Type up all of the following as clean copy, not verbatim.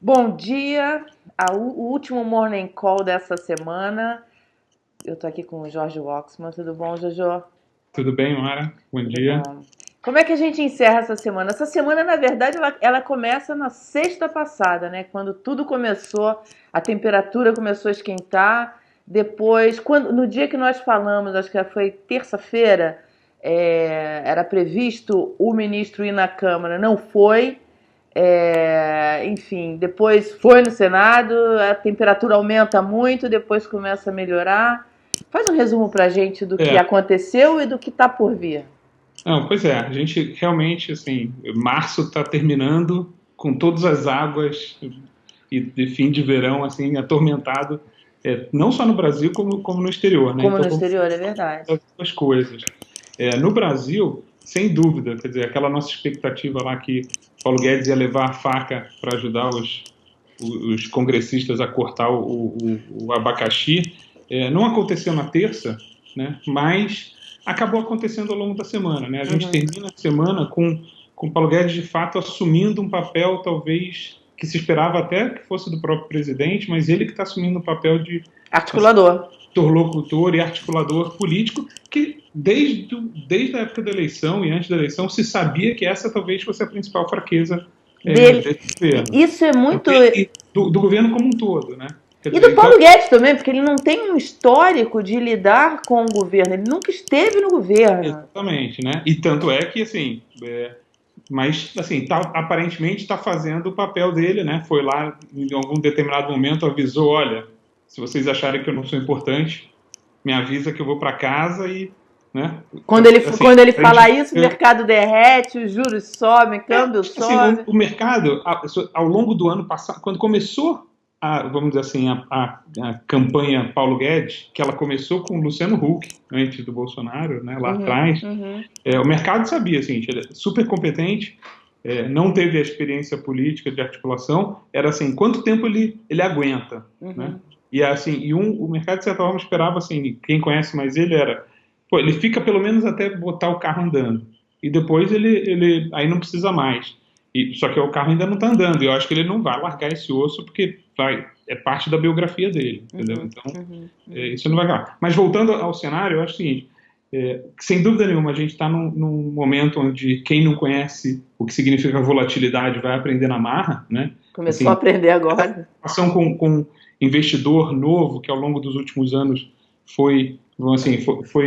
Bom dia, o último morning call dessa semana. Eu tô aqui com o Jorge Waxman. Tudo bom, Jojo? Tudo bem, Mara? Bom Tudo dia. bom. Como é que a gente encerra essa semana? Essa semana, na verdade, ela começa na sexta passada, né? Quando tudo começou, a temperatura começou a esquentar. Depois, no dia que nós falamos, acho que foi terça-feira, era previsto o ministro ir na Câmara, não foi. Enfim, depois foi no Senado, a temperatura aumenta muito, depois começa a melhorar. Faz um resumo pra gente do que É, aconteceu e do que tá por vir. não, pois é, a gente realmente, assim, março está terminando com todas as águas e de fim de verão, assim, atormentado, não só no Brasil como no exterior, né? Como Então no vamos exterior, é verdade. falar das duas coisas. No Brasil, sem dúvida, quer dizer, aquela nossa expectativa lá que Paulo Guedes ia levar a faca para ajudar os congressistas a cortar o abacaxi, não aconteceu na terça, né? Mas acabou acontecendo ao longo da semana, né? A gente Uhum. termina a semana com Paulo Guedes de fato assumindo um papel talvez que se esperava até que fosse do próprio presidente, mas ele que está assumindo o papel de assim, Articulador. interlocutor e articulador político que desde a época da eleição e antes da eleição se sabia que essa talvez fosse a principal fraqueza Dele. desse governo. Isso é Não muito. dele, do governo como um todo, né? Quer E dizer, do então, Paulo Guedes também, porque ele não tem um histórico de lidar com o governo. Ele nunca esteve no governo. exatamente, né? E tanto é que, assim, mas, assim, aparentemente está fazendo o papel dele, né? Foi lá, em algum determinado momento, avisou, olha, se vocês acharem que eu não sou importante, me avisa que eu vou para casa e, né? Assim, Quando ele a fala gente, isso, o mercado derrete, os juros sobem, o câmbio assim, sobe. o mercado, ao longo do ano passado, quando começou vamos dizer assim, a campanha Paulo Guedes, que ela começou com o Luciano Huck, antes do Bolsonaro, né, lá Uhum, atrás, uhum, o mercado sabia, assim, ele é super competente, não teve a experiência política de articulação, era assim, quanto tempo ele aguenta, né? uhum. E assim, o mercado de certa forma esperava assim, quem conhece mais ele era, pô, ele fica pelo menos até botar o carro andando e depois ele aí não precisa mais. Só que o carro ainda não está andando. E eu acho que ele não vai largar esse osso porque é parte da biografia dele, entendeu? Uhum, Então uhum, uhum. isso não vai acabar. Mas voltando ao cenário, eu acho o seguinte: sem dúvida nenhuma, a gente está num momento onde quem não conhece o que significa volatilidade vai aprender na marra, né? Começou a Assim, aprender essa agora. preocupação com investidor novo que ao longo dos últimos anos foi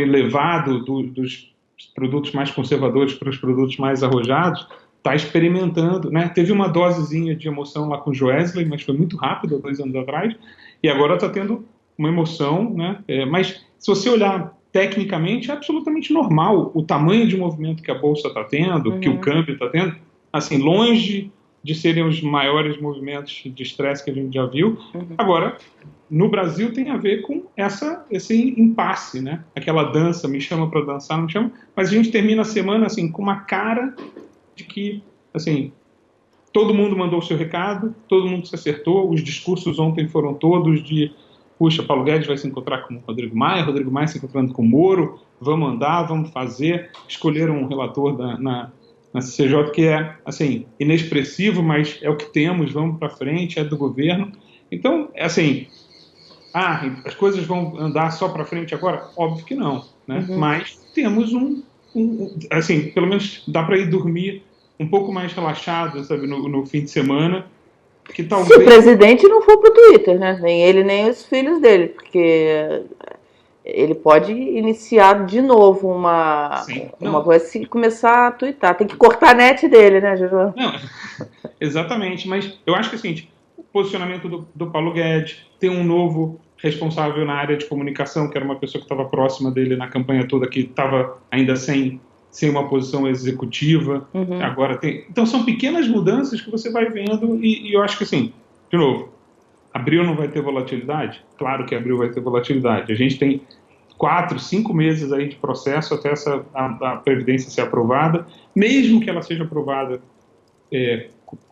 levado dos produtos mais conservadores para os produtos mais arrojados, está experimentando, né? Teve uma dosezinha de emoção lá com o Joesley, mas foi muito rápido, há 2 anos atrás, e agora está tendo uma emoção, né? Mas se você olhar tecnicamente, é absolutamente normal o tamanho de movimento que a bolsa está tendo, que o Uhum, câmbio está tendo, assim, longe de serem os maiores movimentos de estresse que a gente já viu. uhum. Agora, no Brasil tem a ver com esse impasse, né? Aquela dança, me chama para dançar, não me chama, mas a gente termina a semana assim com uma cara de que, assim, todo mundo mandou o seu recado, todo mundo se acertou, os discursos ontem foram todos de, puxa, Paulo Guedes vai se encontrar com o Rodrigo Maia se encontrando com o Moro, vamos andar, vamos fazer, escolheram um relator na CCJ que é, assim, inexpressivo, mas é o que temos, vamos para frente, é do governo. Então, é assim, as coisas vão andar só para frente agora? Óbvio que não, né? Uhum. Mas temos assim, pelo menos dá para ir dormir um pouco mais relaxado, sabe, no fim de semana, que Se o talvez, presidente não for pro Twitter, né? Nem ele, nem os filhos dele, porque ele pode iniciar de novo sim, uma não, coisa assim e começar a twittar. Tem que cortar a net dele, né, Jojo? não, exatamente, mas eu acho que assim, o posicionamento do Paulo Guedes, tem um novo responsável na área de comunicação, que era uma pessoa que estava próxima dele na campanha toda, que estava ainda sem uma posição executiva, Uhum. agora tem. Então são pequenas mudanças que você vai vendo e eu acho que assim, de novo, abril não vai ter volatilidade? Claro que abril vai ter volatilidade. A gente tem 4, 5 meses aí de processo até a Previdência ser aprovada, mesmo que ela seja aprovada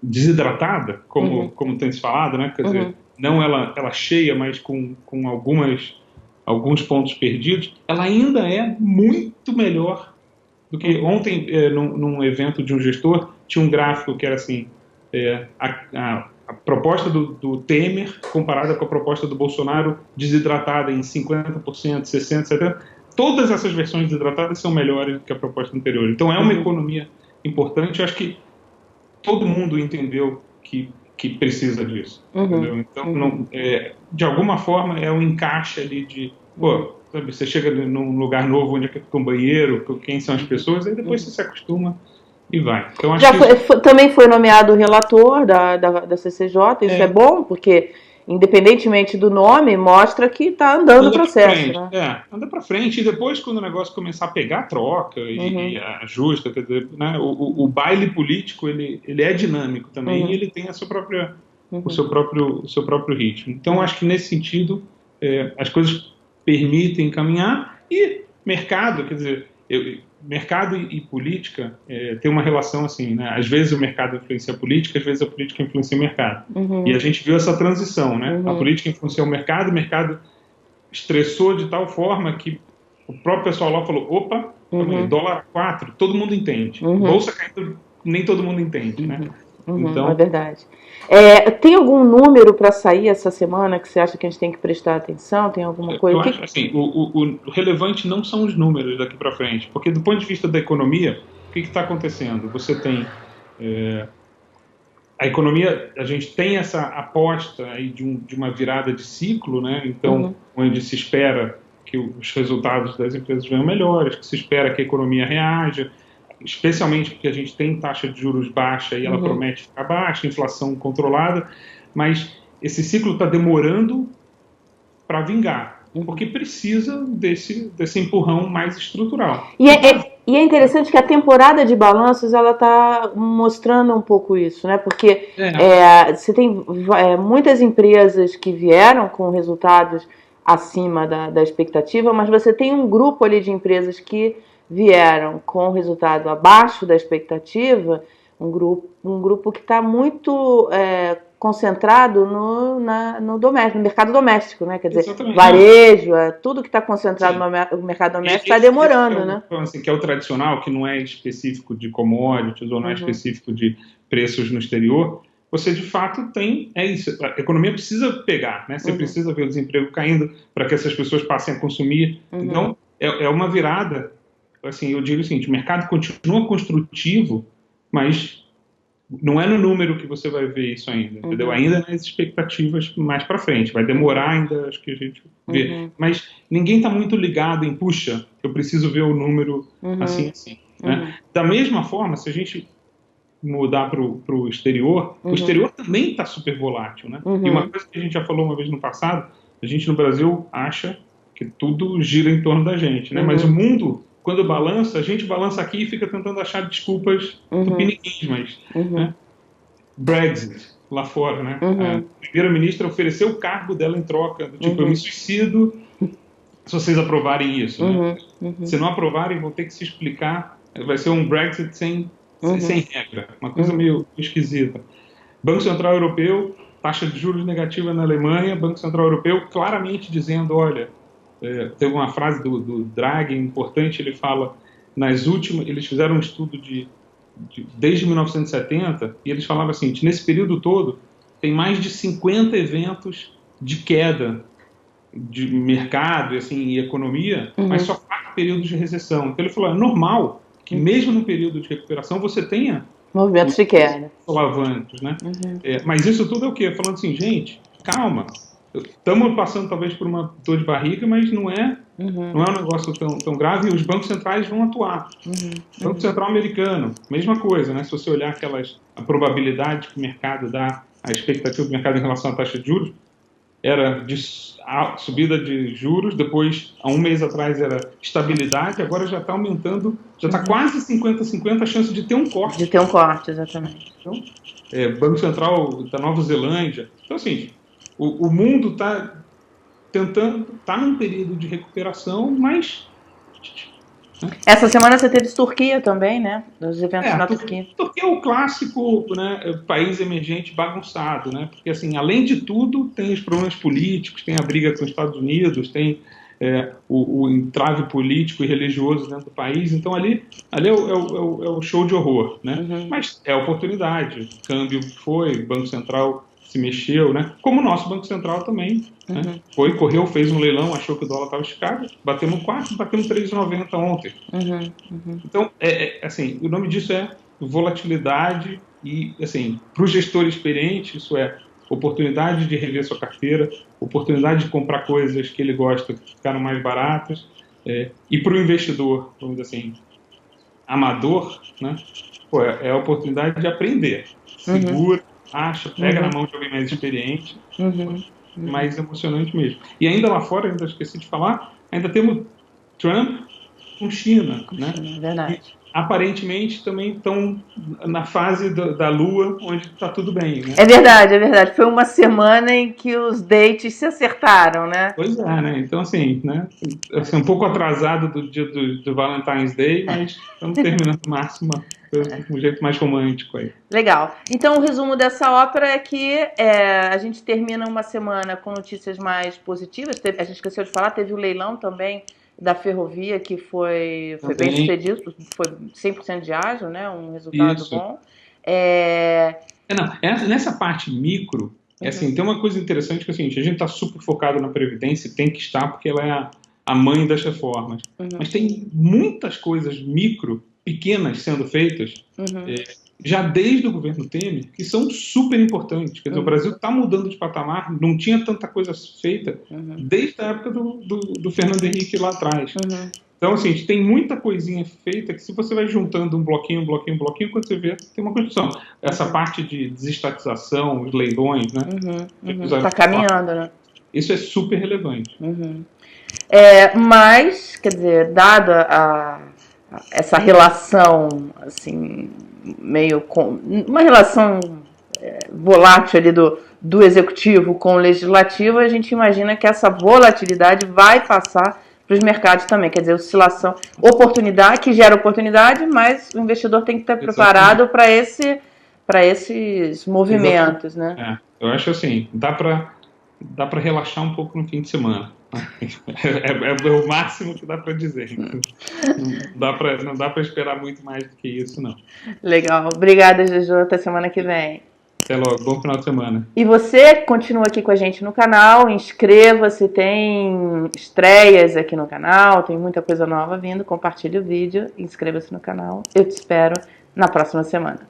desidratada, Uhum. como tem se falado, né? Quer Uhum. dizer, não ela cheia, mas com alguns pontos perdidos, ela ainda é muito melhor do que Uhum. ontem, num evento de um gestor, tinha um gráfico que era assim, a proposta do Temer comparada com a proposta do Bolsonaro desidratada em 50%, 60%, 70%, todas essas versões desidratadas são melhores do que a proposta anterior. Então é uma economia importante. Eu acho que todo mundo entendeu que precisa disso. Entendeu? Então, de alguma forma, é um encaixe ali de... Pô, sabe, você chega num lugar novo onde é que fica um banheiro, quem são as pessoas, aí depois você se acostuma e vai. Então, acho também foi nomeado o relator da CCJ, isso é bom, porque independentemente do nome, mostra que está andando o processo. Né? Anda para frente, e depois, quando o negócio começar a pegar, troca e ajusta. Quer dizer, né? O baile político ele é dinâmico também, e ele tem a sua própria, o seu próprio ritmo. Então, acho que nesse sentido, as coisas permitem caminhar, e mercado, quer dizer, mercado e política tem uma relação assim, né? Às vezes o mercado influencia a política, às vezes a política influencia o mercado. E a gente viu essa transição, né? A política influenciou o mercado estressou de tal forma que o próprio pessoal lá falou, opa, dólar a 4, todo mundo entende. Bolsa caindo, nem todo mundo entende, né? Então, é verdade. Tem algum número para sair essa semana que você acha que a gente tem que prestar atenção? Tem alguma coisa? Eu acho assim, o relevante não são os números daqui para frente, porque do ponto de vista da economia, o que está acontecendo? Você tem a economia, a gente tem essa aposta aí de uma virada de ciclo, né? Então, onde se espera que os resultados das empresas venham melhores, que se espera que a economia reaja, especialmente porque a gente tem taxa de juros baixa e ela promete ficar baixa, inflação controlada, mas esse ciclo está demorando para vingar, porque precisa desse empurrão mais estrutural. E é interessante que a temporada de balanços ela está mostrando um pouco isso, né? Porque você tem muitas empresas que vieram com resultados acima da expectativa, mas você tem um grupo ali de empresas que vieram com resultado abaixo da expectativa, um grupo que está muito concentrado no mercado doméstico, né? Quer dizer, exatamente. Varejo, tudo que está concentrado no mercado doméstico está demorando, né? Assim, que é o tradicional, que não é específico de commodities ou não é específico de preços no exterior. Você, de fato, tem... isso. A economia precisa pegar, né? Você precisa ver o desemprego caindo para que essas pessoas passem a consumir. Então, é uma virada... Assim, eu digo o seguinte, o mercado continua construtivo, mas não é no número que você vai ver isso ainda, entendeu? Ainda nas expectativas mais para frente. Vai demorar ainda, acho que a gente vê. Mas ninguém está muito ligado em, puxa, eu preciso ver o número assim. Né? Da mesma forma, se a gente mudar para o exterior, o exterior também está super volátil, né? E uma coisa que a gente já falou uma vez no passado, a gente no Brasil acha que tudo gira em torno da gente, né? Mas o mundo... Quando balança, a gente balança aqui e fica tentando achar desculpas tupiniquins, mas né? Brexit lá fora, né? A primeira-ministra ofereceu o cargo dela em troca, do tipo, eu me suicido se vocês aprovarem isso, né? Se não aprovarem, vão ter que se explicar, vai ser um Brexit sem regra, uma coisa meio esquisita. Banco Central Europeu, taxa de juros negativa na Alemanha, Banco Central Europeu claramente dizendo, olha, teve uma frase do Draghi importante, ele fala, eles fizeram um estudo desde 1970, e eles falavam assim, nesse período todo, tem mais de 50 eventos de queda de mercado e economia, mas só 4 períodos de recessão. Então ele falou, é normal que mesmo no período de recuperação você tenha movimentos de queda. Solavancos, né? Mas isso tudo é o quê? Falando assim, gente, calma, estamos passando talvez por uma dor de barriga, mas não é um negócio tão grave, e os bancos centrais vão atuar. O Banco Central americano, mesma coisa, né? Se você olhar a probabilidade que o mercado dá, a expectativa do mercado em relação à taxa de juros, era de subida de juros, depois, há um mês atrás, era estabilidade, agora já está aumentando, já está quase 50-50 a chance de ter um corte. De ter um corte, exatamente. Então, Banco Central da Nova Zelândia. Então, assim, o mundo está num período de recuperação, mas... Essa semana você teve Turquia também, né? Dos eventos na Turquia. Turquia é o clássico, né, país emergente bagunçado, né? Porque, assim, além de tudo, tem os problemas políticos, tem a briga com os Estados Unidos, tem o entrave político e religioso dentro do país. Então, ali é o show de horror, né? Mas é oportunidade. Câmbio Banco Central se mexeu, né? Como o nosso Banco Central também, né? Correu, fez um leilão, achou que o dólar estava esticado, batemos 4, batemos 3,90 ontem. Então, assim, o nome disso é volatilidade e, assim, para o gestor experiente, isso é oportunidade de rever sua carteira, oportunidade de comprar coisas que ele gosta que ficaram mais baratas, e para o investidor, vamos dizer assim, amador, né? Pô, é a oportunidade de aprender. Segura, acha, pega na mão de alguém mais experiente, mais emocionante mesmo. E ainda lá fora, ainda esqueci de falar, ainda temos Trump com China, né? Verdade. E, aparentemente também estão na fase da Lua, onde está tudo bem, né? É verdade, é verdade. Foi uma semana em que os dates se acertaram, né? Pois é, né? Então, assim, né? Assim, um pouco atrasado do dia do Valentine's Day, mas estamos terminando o máximo de um jeito mais romântico aí. Legal. Então, o resumo dessa ópera é que a gente termina uma semana com notícias mais positivas. A gente esqueceu de falar, teve o leilão também da ferrovia, que foi bem sucedido, foi 100% de ágio, né? Um resultado bom. Nessa parte micro, assim, tem uma coisa interessante que é o seguinte, a gente está super focado na Previdência, tem que estar porque ela é a mãe das reformas. Mas tem muitas coisas micro, pequenas sendo feitas, já desde o governo Temer, que são super importantes. Quer dizer, o Brasil está mudando de patamar, não tinha tanta coisa feita desde a época do Fernando Henrique lá atrás. Então, assim, a gente tem muita coisinha feita que se você vai juntando um bloquinho, quando você vê, tem uma construção. Essa parte de desestatização, os leilões, né? Está caminhando, né? Isso é super relevante. Mas, quer dizer, dada essa relação, assim, uma relação volátil ali do executivo com o legislativo, a gente imagina que essa volatilidade vai passar para os mercados também, quer dizer, oscilação, oportunidade, que gera oportunidade, mas o investidor tem que estar preparado para esses movimentos, né? Eu acho assim, dá para relaxar um pouco no fim de semana. É o máximo que dá para dizer. Não dá para esperar muito mais do que isso, não. Legal. Obrigada, Juju. Até semana que vem. Até logo. Bom final de semana. E você continua aqui com a gente no canal. Inscreva-se. Tem estreias aqui no canal. Tem muita coisa nova vindo. Compartilhe o vídeo. Inscreva-se no canal. Eu te espero na próxima semana.